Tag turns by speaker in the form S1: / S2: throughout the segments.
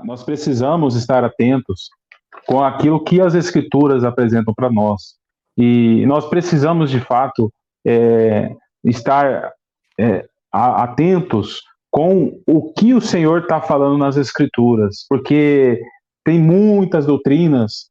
S1: Nós precisamos estar atentos com aquilo que as Escrituras apresentam para nós. E nós precisamos, de fato, estar atentos com o que o Senhor está falando nas Escrituras, porque tem muitas doutrinas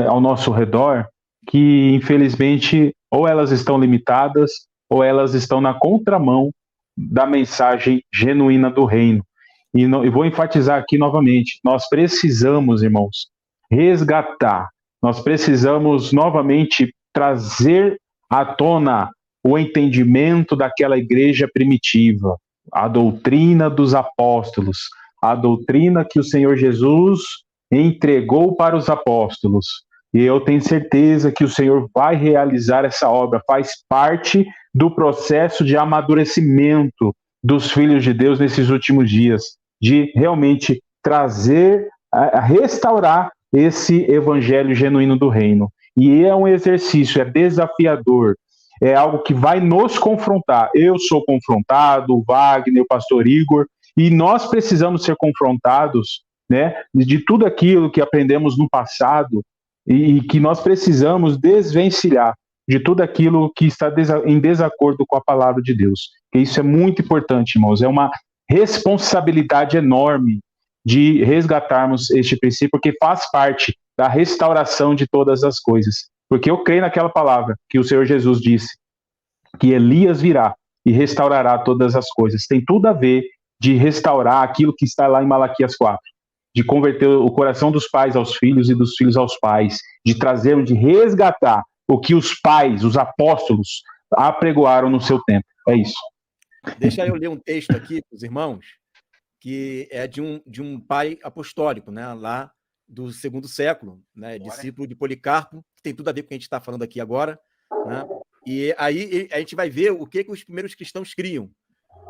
S1: ao nosso redor que, infelizmente, ou elas estão limitadas ou elas estão na contramão da mensagem genuína do reino. E vou enfatizar aqui novamente: nós precisamos, irmãos, resgatar, nós precisamos novamente trazer à tona o entendimento daquela igreja primitiva, a doutrina dos apóstolos, a doutrina que o Senhor Jesus entregou para os apóstolos. E eu tenho certeza que o Senhor vai realizar essa obra, faz parte do processo de amadurecimento dos filhos de Deus nesses últimos dias, de realmente trazer, restaurar esse evangelho genuíno do reino. E é um exercício, é desafiador, é algo que vai nos confrontar. Eu sou confrontado, o Wagner, o pastor Igor, e nós precisamos ser confrontados, né, de tudo aquilo que aprendemos no passado e que nós precisamos desvencilhar de tudo aquilo que está em desacordo com a palavra de Deus. E isso é muito importante, irmãos, é uma responsabilidade enorme de resgatarmos este princípio, porque faz parte da restauração de todas as coisas. Porque eu creio naquela palavra que o Senhor Jesus disse, que Elias virá e restaurará todas as coisas. Tem tudo a ver de restaurar aquilo que está lá em Malaquias 4, de converter o coração dos pais aos filhos e dos filhos aos pais, de trazer, de resgatar o que os pais, os apóstolos, apregoaram no seu tempo. É isso.
S2: Deixa eu ler um texto aqui para os irmãos, que é de um pai apostólico, né, lá do segundo século, né, discípulo de Policarpo, que tem tudo a ver com o que a gente está falando aqui agora, né? E aí a gente vai ver o que os primeiros cristãos criam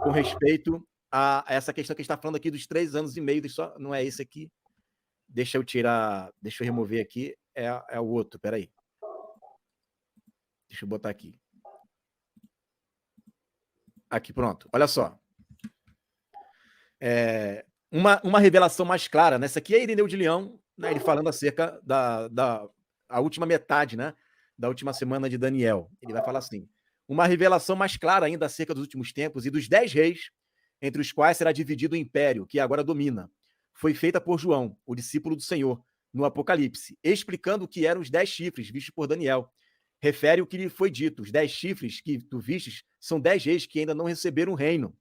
S2: com respeito a essa questão que a gente está falando aqui dos 3 anos e meio, não é esse aqui, deixa eu remover aqui, é o outro, peraí. Deixa eu botar aqui. Aqui, pronto, olha só. Uma revelação mais clara, né? Essa aqui é Irineu de Leão, né? Ele falando acerca da última metade, né? Da última semana de Daniel. Ele vai falar assim: uma revelação mais clara ainda acerca dos últimos tempos e dos 10 reis, entre os quais será dividido o império, que agora domina. Foi feita por João, o discípulo do Senhor, no Apocalipse, explicando o que eram os 10 chifres vistos por Daniel. Refere o que lhe foi dito: os 10 chifres que tu vistes são 10 reis que ainda não receberam o reino,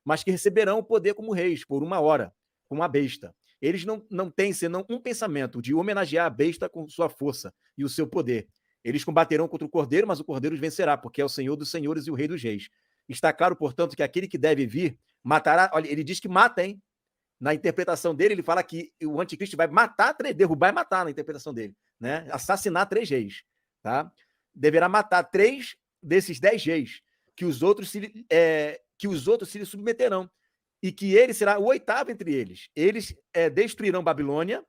S2: mas que receberão o poder como reis por 1 hora, como a besta. Eles não têm senão um pensamento de homenagear a besta com sua força e o seu poder. Eles combaterão contra o Cordeiro, mas o Cordeiro os vencerá, porque é o Senhor dos senhores e o Rei dos reis. Está claro, portanto, que aquele que deve vir matará. Olha, ele diz que mata, hein? Na interpretação dele, ele fala que o anticristo vai matar, derrubar e matar na interpretação dele, né? Assassinar 3 reis, tá? Deverá matar 3 desses 10 reis, que os outros se lhe submeterão, e que ele será o 8º entre eles. Eles destruirão Babilônia,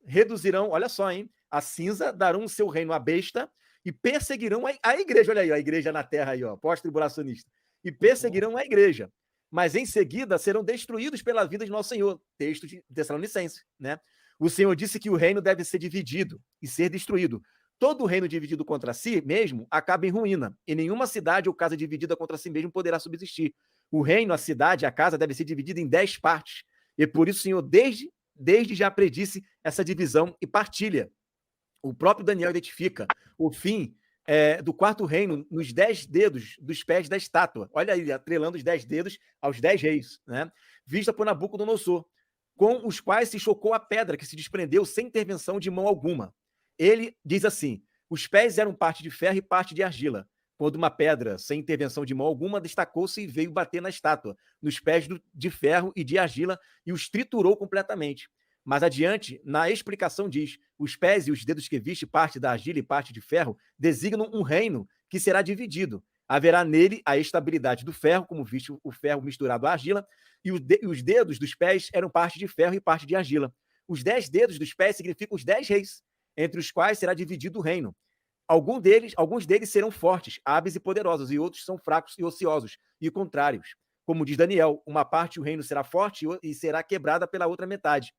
S2: reduzirão, olha só, hein, a cinza, darão o seu reino à besta e perseguirão a igreja. Olha aí, a igreja na terra aí, ó, pós-tribulacionista. E perseguirão a igreja. Mas em seguida serão destruídos pela vida de nosso Senhor. Texto de Tessalonicenses, né? O Senhor disse que o reino deve ser dividido e ser destruído. Todo reino dividido contra si mesmo acaba em ruína, e nenhuma cidade ou casa dividida contra si mesmo poderá subsistir. O reino, a cidade, a casa deve ser dividida em 10 partes. E por isso o Senhor desde já predisse essa divisão e partilha. O próprio Daniel identifica o fim do 4º reino nos 10 dedos dos pés da estátua. Olha aí, atrelando os 10 dedos aos 10 reis, né? Vista por Nabucodonosor, com os quais se chocou a pedra que se desprendeu sem intervenção de mão alguma. Ele diz assim: os pés eram parte de ferro e parte de argila, quando uma pedra, sem intervenção de mão alguma, destacou-se e veio bater na estátua, nos pés de ferro e de argila, e os triturou completamente. Mas adiante, na explicação diz: os pés e os dedos que viste, parte da argila e parte de ferro, designam um reino que será dividido. Haverá nele a estabilidade do ferro, como viste o ferro misturado à argila, e os dedos dos pés eram parte de ferro e parte de argila. Os 10 dedos dos pés significam os 10 reis, entre os quais será dividido o reino. Alguns deles serão fortes, hábeis e poderosos, e outros são fracos e ociosos, e contrários. Como diz Daniel, uma parte o reino será forte e será quebrada pela outra metade.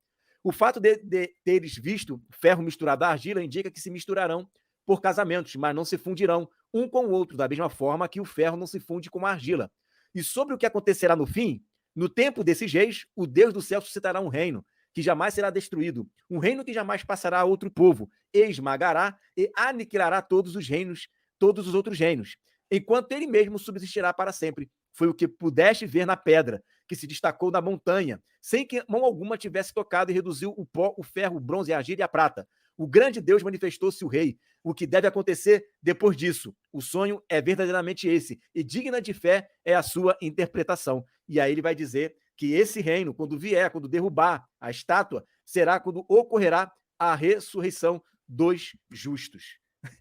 S2: O fato de teres visto ferro misturado à argila indica que se misturarão por casamentos, mas não se fundirão um com o outro, da mesma forma que o ferro não se funde com a argila. E sobre o que acontecerá no fim, no tempo desses reis, o Deus do céu suscitará um reino que jamais será destruído, um reino que jamais passará a outro povo, esmagará e aniquilará todos os reinos, todos os outros reinos, enquanto ele mesmo subsistirá para sempre. Foi o que pudeste ver na pedra, que se destacou da montanha, sem que mão alguma tivesse tocado e reduziu o pó, o ferro, o bronze, a argila e a prata. O grande Deus manifestou-se o rei. O que deve acontecer depois disso? O sonho é verdadeiramente esse, e digna de fé é a sua interpretação. E aí ele vai dizer que esse reino, quando vier, quando derrubar a estátua, será quando ocorrerá a ressurreição dos justos.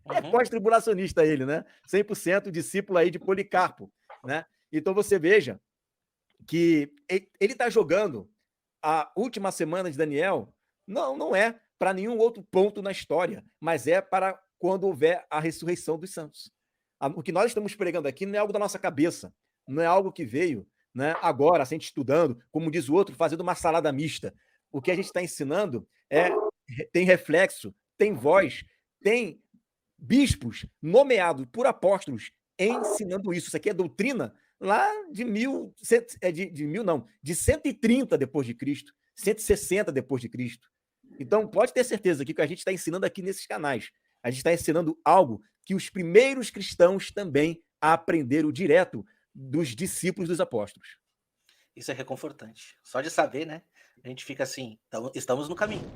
S2: É pós-tribulacionista ele, né? 100% discípulo aí de Policarpo, né? Então você veja que ele está jogando a última semana de Daniel, não é para nenhum outro ponto na história, mas é para quando houver a ressurreição dos santos. O que nós estamos pregando aqui não é algo da nossa cabeça, não é algo que veio, né, agora, a gente estudando, como diz o outro, fazendo uma salada mista. O que a gente está ensinando tem reflexo, tem voz, tem bispos nomeados por apóstolos ensinando isso. Isso aqui é doutrina lá de de 130 depois de Cristo, 160 depois de Cristo. Então, pode ter certeza que o que a gente está ensinando aqui nesses canais, a gente está ensinando algo que os primeiros cristãos também aprenderam direto dos discípulos dos apóstolos.
S3: Isso é reconfortante. Só de saber, né? A gente fica assim, estamos no caminho.